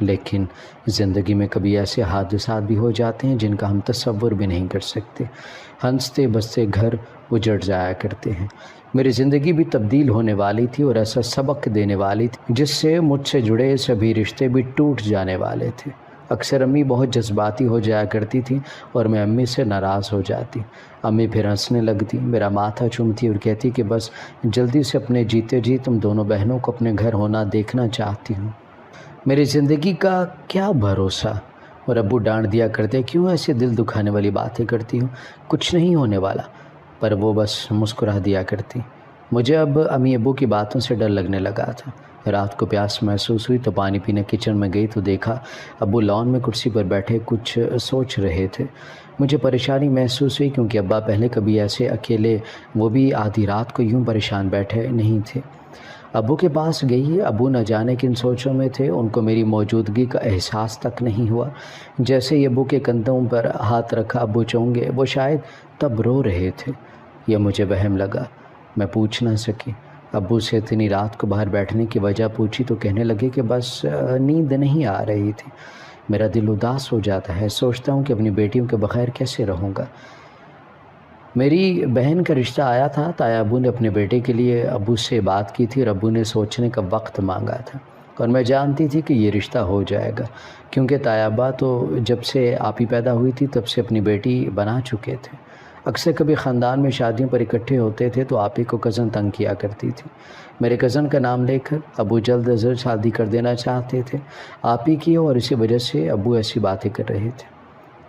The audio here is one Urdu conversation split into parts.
لیکن زندگی میں کبھی ایسے حادثات بھی ہو جاتے ہیں جن کا ہم تصور بھی نہیں کر سکتے۔ ہنستے بستے گھر اجڑ جایا کرتے ہیں۔ میری زندگی بھی تبدیل ہونے والی تھی اور ایسا سبق دینے والی تھی جس سے مجھ سے جڑے سبھی رشتے بھی ٹوٹ جانے والے تھے۔ اکثر امی بہت جذباتی ہو جایا کرتی تھی اور میں امی سے ناراض ہو جاتی۔ امی پھر ہنسنے لگتی، میرا ماتھا چومتی اور کہتی کہ بس جلدی سے اپنے جیتے جی تم دونوں بہنوں کو اپنے گھر ہونا دیکھنا چاہتی ہوں۔ میری زندگی کا کیا بھروسہ؟ اور ابو ڈانٹ دیا کرتے، کیوں ایسے دل دکھانے والی باتیں کرتی ہوں، کچھ نہیں ہونے والا، پر وہ بس مسکرا دیا کرتی۔ مجھے اب امی ابو کی باتوں سے ڈر لگنے لگا تھا۔ رات کو پیاس محسوس ہوئی تو پانی پینے کچن میں گئی تو دیکھا ابو لان میں کرسی پر بیٹھے کچھ سوچ رہے تھے۔ مجھے پریشانی محسوس ہوئی کیونکہ ابا پہلے کبھی ایسے اکیلے، وہ بھی آدھی رات کو یوں پریشان بیٹھے نہیں تھے۔ ابو کے پاس گئی، ابو نہ جانے کن سوچوں میں تھے، ان کو میری موجودگی کا احساس تک نہیں ہوا۔ جیسے ہی ابو کے کندھوں پر ہاتھ رکھا ابو چونگے، وہ شاید تب رو رہے تھے۔ یہ مجھے وہم لگا، میں پوچھ نہ سکی۔ ابو سے اتنی رات کو باہر بیٹھنے کی وجہ پوچھی تو کہنے لگے کہ بس نیند نہیں آ رہی تھی۔ میرا دل اداس ہو جاتا ہے، سوچتا ہوں کہ اپنی بیٹیوں کے بغیر کیسے رہوں گا۔ میری بہن کا رشتہ آیا تھا، تایا ابو نے اپنے بیٹے کے لیے ابو سے بات کی تھی اور ابو نے سوچنے کا وقت مانگا تھا، اور میں جانتی تھی کہ یہ رشتہ ہو جائے گا، کیونکہ تایا ابا تو جب سے آپی پیدا ہوئی تھی تب سے اپنی بیٹی بنا چکے تھے۔ اکثر کبھی خاندان میں شادیوں پر اکٹھے ہوتے تھے تو آپی کو کزن تنگ کیا کرتی تھی۔ میرے کزن کا نام لے کر ابو جلد از جلد شادی کر دینا چاہتے تھے آپی کی، اور اسی وجہ سے ابو ایسی باتیں کر رہے تھے۔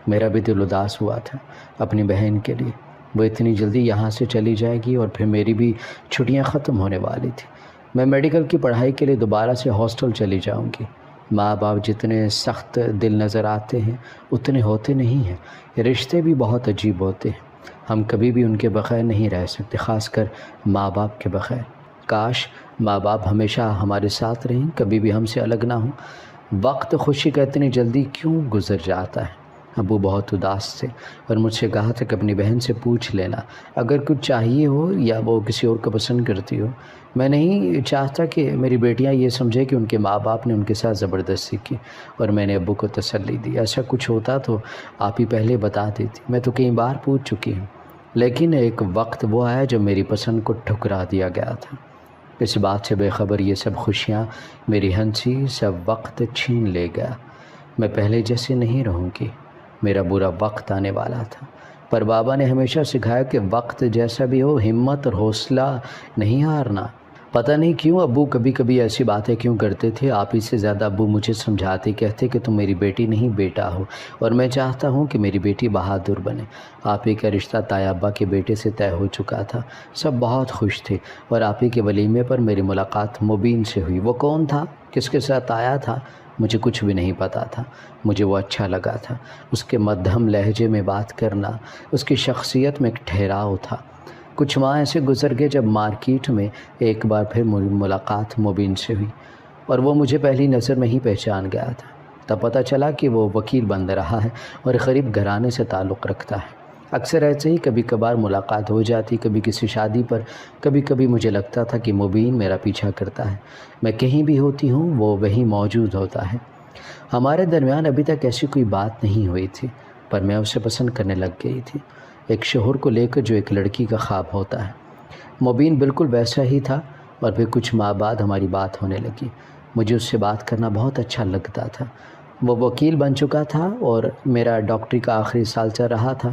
میرا بھی دل اداس ہوا تھا اپنی بہن کے لیے، وہ اتنی جلدی یہاں سے چلی جائے گی اور پھر میری بھی چھٹیاں ختم ہونے والی تھی۔ میں میڈیکل کی پڑھائی کے لیے دوبارہ سے ہاسٹل چلی جاؤں گی۔ ماں باپ جتنے سخت دل نظر آتے ہیں اتنے ہوتے نہیں ہیں، رشتے بھی بہت عجیب ہوتے ہیں، ہم کبھی بھی ان کے بغیر نہیں رہ سکتے، خاص کر ماں باپ کے بغیر۔ کاش ماں باپ ہمیشہ ہمارے ساتھ رہیں، کبھی بھی ہم سے الگ نہ ہوں۔ وقت خوشی کا اتنی جلدی کیوں گزر جاتا ہے؟ ابو بہت اداس تھے اور مجھ سے کہا تھا کہ اپنی بہن سے پوچھ لینا اگر کچھ چاہیے ہو یا وہ کسی اور کو پسند کرتی ہو۔ میں نہیں چاہتا کہ میری بیٹیاں یہ سمجھے کہ ان کے ماں باپ نے ان کے ساتھ زبردستی کی، اور میں نے ابو کو تسلی دی، ایسا کچھ ہوتا تو آپ ہی پہلے بتا دیتی، میں تو کئی بار پوچھ چکی ہوں، لیکن ایک وقت وہ آیا جب میری پسند کو ٹھکرا دیا گیا تھا۔ اس بات سے بے خبر یہ سب خوشیاں، میری ہنسی، سب وقت چھین لے گیا۔ میں پہلے جیسے نہیں رہوں گی، میرا برا وقت آنے والا تھا، پر بابا نے ہمیشہ سکھایا کہ وقت جیسا بھی ہو ہمت اور حوصلہ نہیں ہارنا۔ پتہ نہیں کیوں ابو کبھی کبھی ایسی باتیں کیوں کرتے تھے، آپ ہی سے زیادہ ابو مجھے سمجھاتے، کہتے کہ تم میری بیٹی نہیں بیٹا ہو، اور میں چاہتا ہوں کہ میری بیٹی بہادر بنے۔ آپ ہی کا رشتہ تایا ابا کے بیٹے سے طے ہو چکا تھا، سب بہت خوش تھے، اور آپ ہی کے ولیمے پر میری ملاقات مبین سے ہوئی۔ وہ کون تھا، کس کے ساتھ آیا تھا، مجھے کچھ بھی نہیں پتا تھا، مجھے وہ اچھا لگا تھا، اس کے مدھم لہجے میں بات کرنا، اس کی شخصیت میں ایک ٹھہراؤ تھا۔ کچھ ماہ ایسے گزر گئے جب مارکیٹ میں ایک بار پھر ملاقات مبین سے ہوئی، اور وہ مجھے پہلی نظر میں ہی پہچان گیا تھا۔ تب پتہ چلا کہ وہ وکیل بن رہا ہے اور غریب گھرانے سے تعلق رکھتا ہے۔ اکثر ایسے ہی کبھی کبھار ملاقات ہو جاتی، کبھی کسی شادی پر، کبھی کبھی مجھے لگتا تھا کہ مبین میرا پیچھا کرتا ہے، میں کہیں بھی ہوتی ہوں وہ وہیں موجود ہوتا ہے۔ ہمارے درمیان ابھی تک ایسی کوئی بات نہیں ہوئی تھی، پر میں اسے پسند کرنے لگ گئی تھی، ایک شوہر کو لے کر جو ایک لڑکی کا خواب ہوتا ہے۔ مبین بالکل ویسا ہی تھا، اور پھر کچھ ماہ بعد ہماری بات ہونے لگی۔ مجھے اس سے بات کرنا بہت اچھا لگتا تھا۔ وہ وکیل بن چکا تھا اور میرا ڈاکٹری کا آخری سال چل رہا تھا۔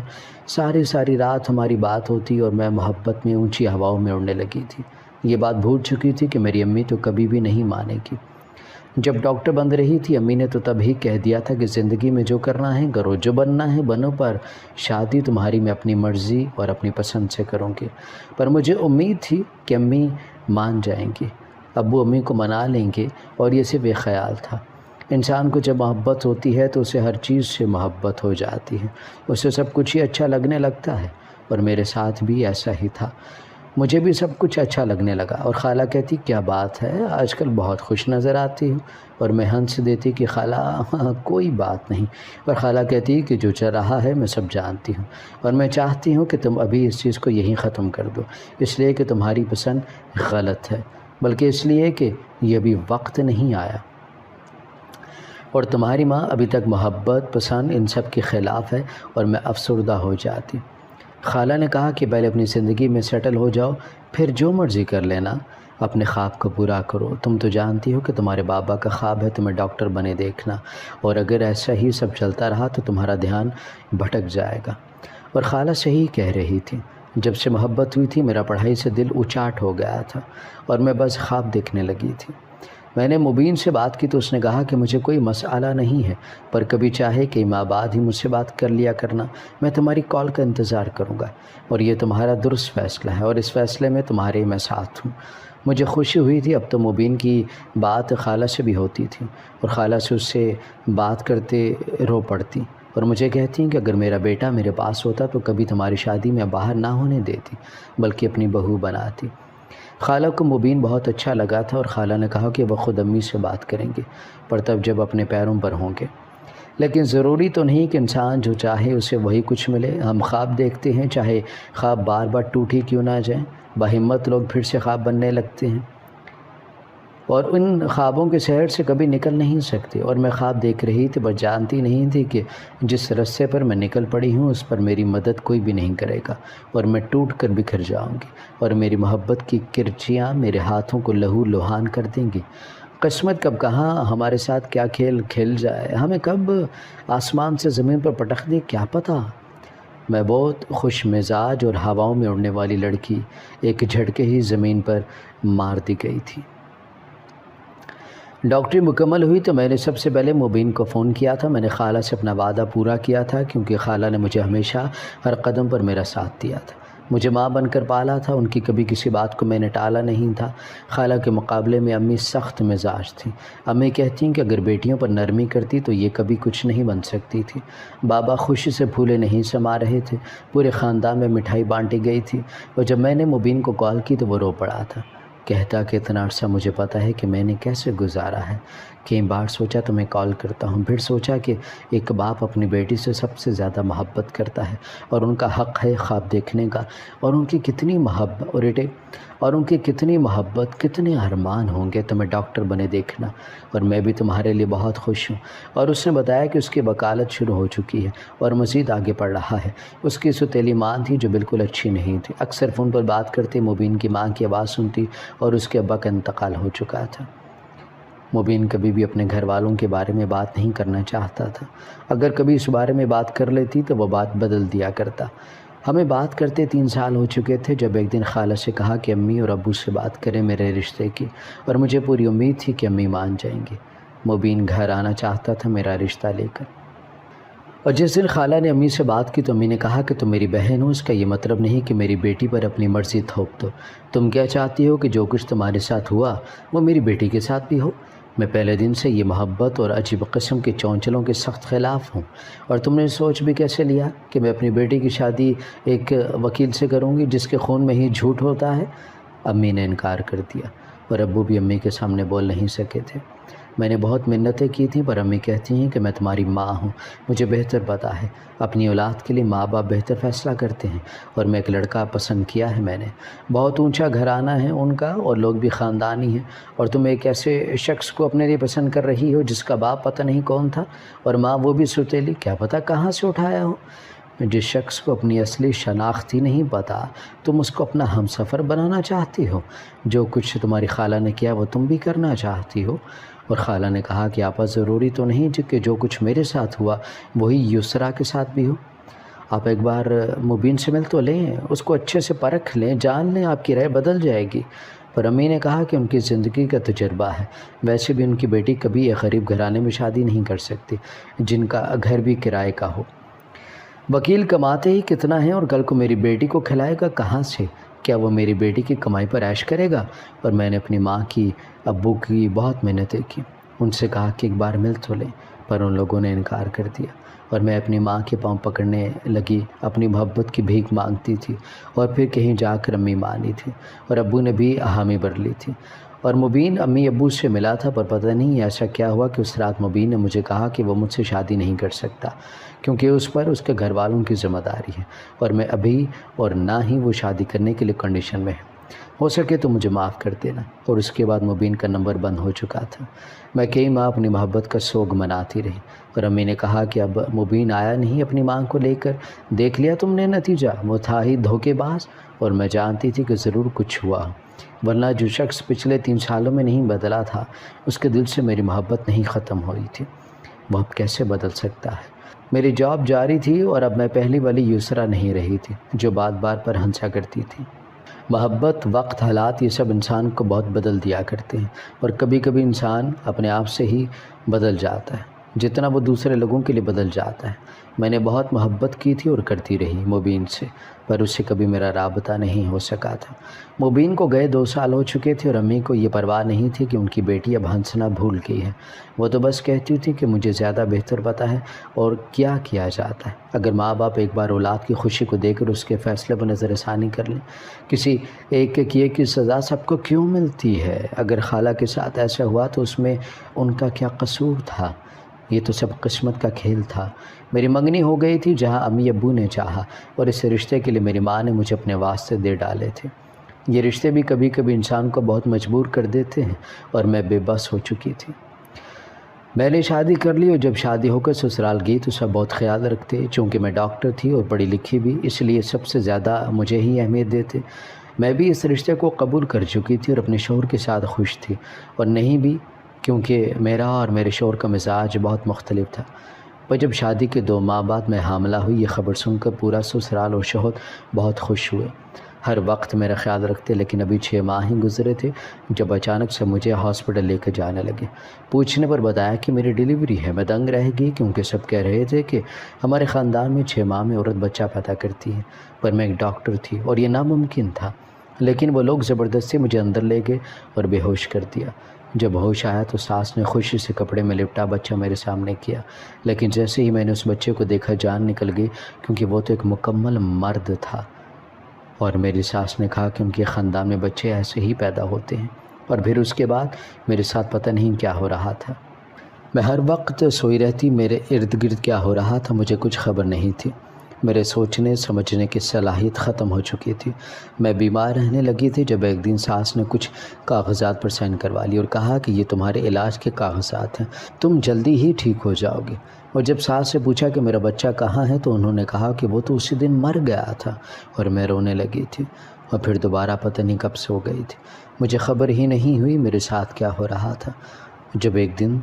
ساری رات ہماری بات ہوتی اور میں محبت میں اونچی ہواؤں میں اڑنے لگی تھی۔ یہ بات بھول چکی تھی کہ میری امی تو کبھی بھی نہیں مانے گی۔ جب ڈاکٹر بن رہی تھی امی نے تو تب ہی کہہ دیا تھا کہ زندگی میں جو کرنا ہے کرو، جو بننا ہے بنو، پر شادی تمہاری میں اپنی مرضی اور اپنی پسند سے کروں گی۔ پر مجھے امید تھی کہ امی مان جائیں گی، ابو امی کو منا لیں گے، اور یہ صرف ایک خیال تھا۔ انسان کو جب محبت ہوتی ہے تو اسے ہر چیز سے محبت ہو جاتی ہے، اسے سب کچھ ہی اچھا لگنے لگتا ہے، اور میرے ساتھ بھی ایسا ہی تھا۔ مجھے بھی سب کچھ اچھا لگنے لگا، اور خالہ کہتی کیا بات ہے آج کل بہت خوش نظر آتی ہوں، اور میں ہنس دیتی کہ خالہ کوئی بات نہیں، اور خالہ کہتی کہ جو چل رہا ہے میں سب جانتی ہوں، اور میں چاہتی ہوں کہ تم ابھی اس چیز کو یہیں ختم کر دو، اس لیے کہ تمہاری پسند غلط ہے، بلکہ اس لیے کہ یہ ابھی وقت نہیں آیا۔ اور تمہاری ماں ابھی تک محبت پسند ان سب کے خلاف ہے اور میں افسردہ ہو جاتی۔ خالہ نے کہا کہ پہلے اپنی زندگی میں سیٹل ہو جاؤ، پھر جو مرضی کر لینا، اپنے خواب کو پورا کرو۔ تم تو جانتی ہو کہ تمہارے بابا کا خواب ہے تمہیں ڈاکٹر بنے دیکھنا، اور اگر ایسا ہی سب چلتا رہا تو تمہارا دھیان بھٹک جائے گا۔ اور خالہ صحیح کہہ رہی تھی۔ جب سے محبت ہوئی تھی میرا پڑھائی سے دل اچاٹ ہو گیا تھا اور میں بس خواب دیکھنے لگی تھی۔ میں نے مبین سے بات کی تو اس نے کہا کہ مجھے کوئی مسئلہ نہیں ہے، پر کبھی چاہے کئی ماہ بعد ہی مجھ سے بات کر لیا کرنا، میں تمہاری کال کا انتظار کروں گا، اور یہ تمہارا درست فیصلہ ہے اور اس فیصلے میں تمہارے میں ساتھ ہوں۔ مجھے خوشی ہوئی تھی، اب تو مبین کی بات خالہ سے بھی ہوتی تھی اور خالہ سے اس سے بات کرتے رو پڑتی اور مجھے کہتی ہیں کہ اگر میرا بیٹا میرے پاس ہوتا تو کبھی تمہاری شادی میں باہر نہ ہونے دیتی بلکہ اپنی بہو بناتی۔ خالہ کو مبین بہت اچھا لگا تھا اور خالہ نے کہا کہ وہ خود امی سے بات کریں گے، پر تب جب اپنے پیروں پر ہوں گے۔ لیکن ضروری تو نہیں کہ انسان جو چاہے اسے وہی کچھ ملے۔ ہم خواب دیکھتے ہیں، چاہے خواب بار بار ٹوٹ ہی کیوں نہ جائیں۔ باہمت لوگ پھر سے خواب بننے لگتے ہیں اور ان خوابوں کے شہر سے کبھی نکل نہیں سکتے، اور میں خواب دیکھ رہی تھی پر جانتی نہیں تھی کہ جس رستے پر میں نکل پڑی ہوں اس پر میری مدد کوئی بھی نہیں کرے گا اور میں ٹوٹ کر بکھر جاؤں گی اور میری محبت کی کرچیاں میرے ہاتھوں کو لہو لہان کر دیں گی۔ قسمت کب کہاں ہمارے ساتھ کیا کھیل کھیل جائے، ہمیں کب آسمان سے زمین پر پٹک دے کیا پتہ۔ میں بہت خوش مزاج اور ہواؤں میں اڑنے والی لڑکی ایک جھٹکے ہی زمین پر مار دی گئی تھی۔ ڈاکٹری مکمل ہوئی تو میں نے سب سے پہلے مبین کو فون کیا تھا۔ میں نے خالہ سے اپنا وعدہ پورا کیا تھا کیونکہ خالہ نے مجھے ہمیشہ ہر قدم پر میرا ساتھ دیا تھا، مجھے ماں بن کر پالا تھا، ان کی کبھی کسی بات کو میں نے ٹالا نہیں تھا۔ خالہ کے مقابلے میں امی سخت مزاج تھیں۔ امی کہتی ہیں کہ اگر بیٹیوں پر نرمی کرتی تو یہ کبھی کچھ نہیں بن سکتی تھی۔ بابا خوشی سے پھولے نہیں سما رہے تھے، پورے خاندان میں مٹھائی بانٹی گئی تھی، اور جب میں نے مبین کو کال کی تو وہ رو پڑا تھا، کہتا کہ اتنا عرصہ مجھے پتہ ہے کہ میں نے کیسے گزارا ہے۔ کئی بار سوچا تو میں کال کرتا ہوں، پھر سوچا کہ ایک باپ اپنی بیٹی سے سب سے زیادہ محبت کرتا ہے اور ان کا حق ہے خواب دیکھنے کا، اور ان کی کتنی محبت کتنے ارمان ہوں گے تمہیں ڈاکٹر بنے دیکھنا، اور میں بھی تمہارے لیے بہت خوش ہوں۔ اور اس نے بتایا کہ اس کی وکالت شروع ہو چکی ہے اور مزید آگے بڑھ رہا ہے۔ اس کی ستیلی ماں تھی جو بالکل اچھی نہیں تھی، اکثر فون پر بات کرتی مبین کی ماں کی آواز سنتی اور اس کے ابا کا انتقال ہو چکا تھا۔ مبین کبھی بھی اپنے گھر والوں کے بارے میں بات نہیں کرنا چاہتا تھا، اگر کبھی اس بارے میں بات کر لیتی تو وہ بات بدل دیا کرتا۔ ہمیں بات کرتے 3 سال ہو چکے تھے جب ایک دن خالہ سے کہا کہ امی اور ابو سے بات کریں میرے رشتے کی، اور مجھے پوری امید تھی کہ امی مان جائیں گی۔ مبین گھر آنا چاہتا تھا میرا رشتہ لے کر، اور جس دن خالہ نے امی سے بات کی تو امی نے کہا کہ تم میری بہن ہو، اس کا یہ مطلب نہیں کہ میری بیٹی پر اپنی مرضی تھوپ دو۔ تم کیا چاہتی ہو کہ جو کچھ تمہارے ساتھ ہوا وہ میری بیٹی کے ساتھ بھی ہو؟ میں پہلے دن سے یہ محبت اور عجیب قسم کے چونچلوں کے سخت خلاف ہوں، اور تم نے سوچ بھی کیسے لیا کہ میں اپنی بیٹی کی شادی ایک وکیل سے کروں گی جس کے خون میں ہی جھوٹ ہوتا ہے؟ امی نے انکار کر دیا اور ابو بھی امی کے سامنے بول نہیں سکے تھے۔ میں نے بہت منتیں کی تھیں پر امی کہتی ہیں کہ میں تمہاری ماں ہوں، مجھے بہتر پتہ ہے، اپنی اولاد کے لیے ماں باپ بہتر فیصلہ کرتے ہیں، اور میں ایک لڑکا پسند کیا ہے میں نے، بہت اونچا گھرانہ ہے ان کا اور لوگ بھی خاندانی ہیں، اور تم ایک ایسے شخص کو اپنے لیے پسند کر رہی ہو جس کا باپ پتہ نہیں کون تھا اور ماں وہ بھی ستیلی، کیا پتہ کہاں سے اٹھایا ہو۔ جس شخص کو اپنی اصلی شناخت ہی نہیں پتہ تم اس کو اپنا ہمسفر بنانا چاہتی ہو، جو کچھ تمہاری خالہ نے کیا وہ تم بھی کرنا چاہتی ہو۔ اور خالہ نے کہا کہ آپا ضروری تو نہیں کہ جو کچھ میرے ساتھ ہوا وہی یسرا کے ساتھ بھی ہو، آپ ایک بار مبین سے مل تو لیں، اس کو اچھے سے پرکھ لیں، جان لیں، آپ کی رائے بدل جائے گی۔ پر امی نے کہا کہ ان کی زندگی کا تجربہ ہے، ویسے بھی ان کی بیٹی کبھی ایک غریب گھرانے میں شادی نہیں کر سکتی جن کا گھر بھی کرائے کا ہو۔ وکیل کماتے ہی کتنا ہے اور کل کو میری بیٹی کو کھلائے گا کہاں سے؟ کیا وہ میری بیٹی کی کمائی پر عیش کرے گا؟ اور میں نے اپنی ماں کی ابو کی بہت منتیں کی، ان سے کہا کہ ایک بار مل تو لیں، پر ان لوگوں نے انکار کر دیا، اور میں اپنی ماں کے پاؤں پکڑنے لگی، اپنی محبت کی بھیک مانگتی تھی، اور پھر کہیں جا کر امی مانی تھی اور ابو نے بھی حامی بھر لی تھی۔ اور مبین امی ابو سے ملا تھا، پر پتہ نہیں ایسا کیا ہوا کہ اس رات مبین نے مجھے کہا کہ وہ مجھ سے شادی نہیں کر سکتا کیونکہ اس پر اس کے گھر والوں کی ذمہ داری ہے، اور میں ابھی اور نہ ہی وہ شادی کرنے کے لیے کنڈیشن میں ہے۔ ہو سکے تو مجھے معاف کر دینا۔ اور اس کے بعد مبین کا نمبر بند ہو چکا تھا۔ میں کئی ماہ اپنی محبت کا سوگ مناتی رہی، اور امی نے کہا کہ اب مبین آیا نہیں اپنی ماں کو لے کر، دیکھ لیا تم نے نتیجہ، وہ تھا ہی دھوکے باز۔ اور میں جانتی تھی کہ ضرور کچھ ہوا، ورنہ جو شخص پچھلے 3 سالوں میں نہیں بدلا تھا، اس کے دل سے میری محبت نہیں ختم ہوئی تھی، وہ اب کیسے بدل سکتا ہے؟ میری جاب جاری تھی، اور اب میں پہلی والی یسریٰ نہیں رہی تھی جو بات بات پر ہنسا کرتی تھی۔ محبت، وقت، حالات، یہ سب انسان کو بہت بدل دیا کرتے ہیں، اور کبھی کبھی انسان اپنے آپ سے ہی بدل جاتا ہے جتنا وہ دوسرے لوگوں کے لیے بدل جاتا ہے۔ میں نے بہت محبت کی تھی اور کرتی رہی مبین سے، پر اس سے کبھی میرا رابطہ نہیں ہو سکا تھا۔ مبین کو گئے 2 سال ہو چکے تھے، اور امی کو یہ پرواہ نہیں تھی کہ ان کی بیٹی اب ہنسنا بھول گئی ہے۔ وہ تو بس کہتی تھی کہ مجھے زیادہ بہتر پتہ ہے اور کیا کیا جاتا ہے۔ اگر ماں باپ ایک بار اولاد کی خوشی کو دیکھ کر اس کے فیصلے پر نظر ثانی کر لیں، کسی ایک کے کیے کی سزا سب کو کیوں ملتی ہے؟ اگر خالہ کے ساتھ ایسا ہوا تو اس میں ان کا کیا قصور تھا؟ یہ تو سب قسمت کا کھیل تھا۔ میری منگنی ہو گئی تھی جہاں امی ابو نے چاہا، اور اس رشتے کے لیے میری ماں نے مجھے اپنے واسطے دے ڈالے تھے۔ یہ رشتے بھی کبھی کبھی انسان کو بہت مجبور کر دیتے ہیں، اور میں بے بس ہو چکی تھی۔ میں نے شادی کر لی، اور جب شادی ہو کر سسرال گئی تو سب بہت خیال رکھتے، چونکہ میں ڈاکٹر تھی اور پڑھی لکھی بھی، اس لیے سب سے زیادہ مجھے ہی اہمیت دیتے۔ میں بھی اس رشتے کو قبول کر چکی تھی اور اپنے شوہر کے ساتھ خوش تھی، اور نہیں بھی، کیونکہ میرا اور میرے شوہر کا مزاج بہت مختلف تھا۔ پر جب شادی کے 2 ماہ بعد میں حاملہ ہوئی، یہ خبر سن کر پورا سسرال اور شوہر بہت خوش ہوئے، ہر وقت میرا خیال رکھتے۔ لیکن ابھی 6 ماہ ہی گزرے تھے جب اچانک سے مجھے ہاسپٹل لے کر جانے لگے۔ پوچھنے پر بتایا کہ میری ڈیلیوری ہے۔ میں دنگ رہ گئی، کیونکہ سب کہہ رہے تھے کہ ہمارے خاندان میں 6 ماہ میں عورت بچہ پیدا کرتی ہے، پر میں ایک ڈاکٹر تھی اور یہ ناممکن تھا۔ لیکن وہ لوگ زبردستی مجھے اندر لے گئے اور بے ہوش کر دیا۔ جب ہوش آیا تو ساس نے خوشی سے کپڑے میں لپٹا بچہ میرے سامنے کیا، لیکن جیسے ہی میں نے اس بچے کو دیکھا جان نکل گئی، کیونکہ وہ تو ایک مکمل مرد تھا۔ اور میری ساس نے کہا کہ ان کے خاندان میں بچے ایسے ہی پیدا ہوتے ہیں۔ اور پھر اس کے بعد میرے ساتھ پتہ نہیں کیا ہو رہا تھا۔ میں ہر وقت سوئی رہتی، میرے ارد گرد کیا ہو رہا تھا مجھے کچھ خبر نہیں تھی۔ میرے سوچنے سمجھنے کی صلاحیت ختم ہو چکی تھی۔ میں بیمار رہنے لگی تھی جب ایک دن ساس نے کچھ کاغذات پر سائن کروا لی اور کہا کہ یہ تمہارے علاج کے کاغذات ہیں، تم جلدی ہی ٹھیک ہو جاؤ گے۔ اور جب ساس سے پوچھا کہ میرا بچہ کہاں ہے تو انہوں نے کہا کہ وہ تو اسی دن مر گیا تھا، اور میں رونے لگی تھی، اور پھر دوبارہ پتہ نہیں کب سو گئی تھی۔ مجھے خبر ہی نہیں ہوئی میرے ساتھ کیا ہو رہا تھا، جب ایک دن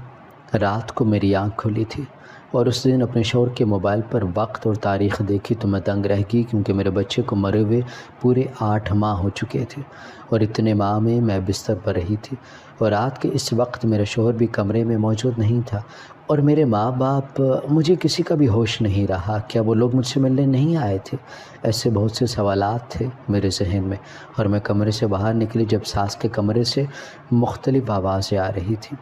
رات کو میری آنکھ کھلی تھی اور اس دن اپنے شوہر کے موبائل پر وقت اور تاریخ دیکھی تو میں دنگ رہ گئی، کیونکہ میرے بچے کو مرے ہوئے پورے 8 ماہ ہو چکے تھے، اور اتنے ماہ میں بستر پر رہی تھی، اور رات کے اس وقت میرا شوہر بھی کمرے میں موجود نہیں تھا، اور میرے ماں باپ، مجھے کسی کا بھی ہوش نہیں رہا۔ کیا وہ لوگ مجھ سے ملنے نہیں آئے تھے؟ ایسے بہت سے سوالات تھے میرے ذہن میں، اور میں کمرے سے باہر نکلی جب ساس کے کمرے سے مختلف آوازیں آ رہی تھیں۔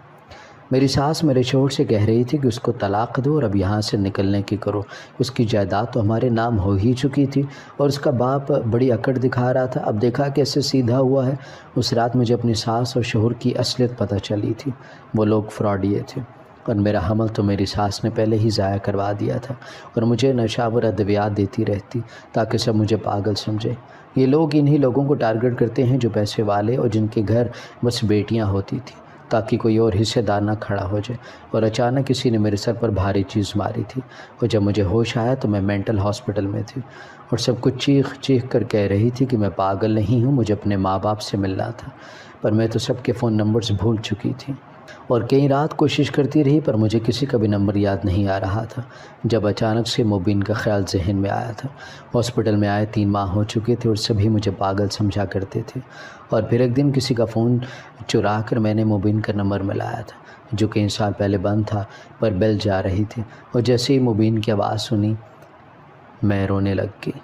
میری ساس میرے شوہر سے کہہ رہی تھی کہ اس کو طلاق دو اور اب یہاں سے نکلنے کی کرو، اس کی جائیداد تو ہمارے نام ہو ہی چکی تھی، اور اس کا باپ بڑی اکڑ دکھا رہا تھا۔ اب دیکھا کیسے سیدھا ہوا ہے۔ اس رات مجھے اپنی ساس اور شوہر کی اصلیت پتہ چلی تھی، وہ لوگ فراڈیے تھے، اور میرا حمل تو میری ساس نے پہلے ہی ضائع کروا دیا تھا، اور مجھے نشاور ادویات دیتی رہتی تاکہ سب مجھے پاگل سمجھے۔ یہ لوگ انہی لوگوں کو ٹارگٹ کرتے ہیں جو پیسے والے اور جن کے گھر بس بیٹیاں ہوتی تھیں، تاکہ کوئی اور حصہ دار نہ کھڑا ہو جائے۔ اور اچانک کسی نے میرے سر پر بھاری چیز ماری تھی، اور جب مجھے ہوش آیا تو میں مینٹل ہاسپٹل میں تھی، اور سب کچھ چیخ چیخ کر کہہ رہی تھی کہ میں پاگل نہیں ہوں، مجھے اپنے ماں باپ سے ملنا تھا، پر میں تو سب کے فون نمبرز بھول چکی تھی، اور کئی رات کوشش کرتی رہی پر مجھے کسی کا بھی نمبر یاد نہیں آ رہا تھا، جب اچانک سے مبین کا خیال ذہن میں آیا تھا۔ ہاسپٹل میں آئے 3 ماہ ہو چکے تھے اور سبھی مجھے پاگل سمجھا کرتے تھے، اور پھر ایک دن کسی کا فون چرا کر میں نے مبین کا نمبر ملایا تھا، جو کئی سال پہلے بند تھا، پر بیل جا رہی تھی، اور جیسے ہی مبین کی آواز سنی میں رونے لگ گئی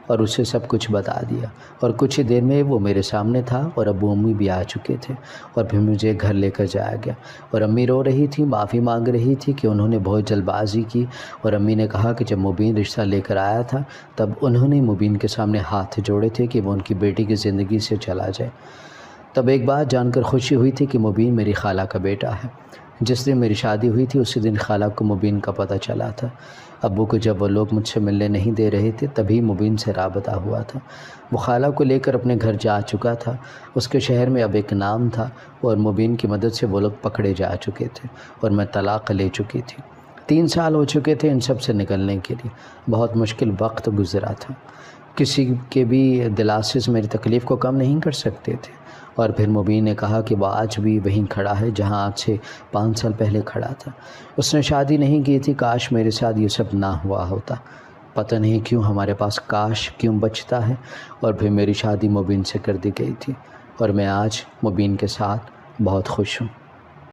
اور اسے سب کچھ بتا دیا، اور کچھ ہی دیر میں وہ میرے سامنے تھا، اور ابو امی بھی آ چکے تھے، اور پھر مجھے گھر لے کر جایا گیا، اور امی رو رہی تھی، معافی مانگ رہی تھی کہ انہوں نے بہت جلد بازی کی، اور امی نے کہا کہ جب مبین رشتہ لے کر آیا تھا تب انہوں نے مبین کے سامنے ہاتھ جوڑے تھے کہ وہ ان کی بیٹی کی زندگی سے چلا جائے۔ تب ایک بات جان کر خوشی ہوئی تھی کہ مبین میری خالہ کا بیٹا ہے، جس دن میری شادی ہوئی تھی اسی دن خالہ کو مبین کا پتہ چلا تھا۔ ابو کو جب وہ لوگ مجھ سے ملنے نہیں دے رہے تھے تبھی مبین سے رابطہ ہوا تھا۔ وہ خالہ کو لے کر اپنے گھر جا چکا تھا۔ اس کے شہر میں اب ایک نام تھا اور مبین کی مدد سے وہ لوگ پکڑے جا چکے تھے اور میں طلاق لے چکی تھی۔ 3 سال ہو چکے تھے ان سب سے نکلنے کے لیے۔ بہت مشکل وقت گزرا تھا۔ کسی کے بھی دلاسز میری تکلیف کو کم نہیں کر سکتے تھے۔ اور پھر مبین نے کہا کہ وہ آج بھی وہیں کھڑا ہے جہاں آج سے 5 سال پہلے کھڑا تھا۔ اس نے شادی نہیں کی تھی، کاش میرے ساتھ یہ سب نہ ہوا ہوتا۔ پتہ نہیں کیوں ہمارے پاس کاش کیوں بچتا ہے۔ اور پھر میری شادی مبین سے کر دی گئی تھی اور میں آج مبین کے ساتھ بہت خوش ہوں۔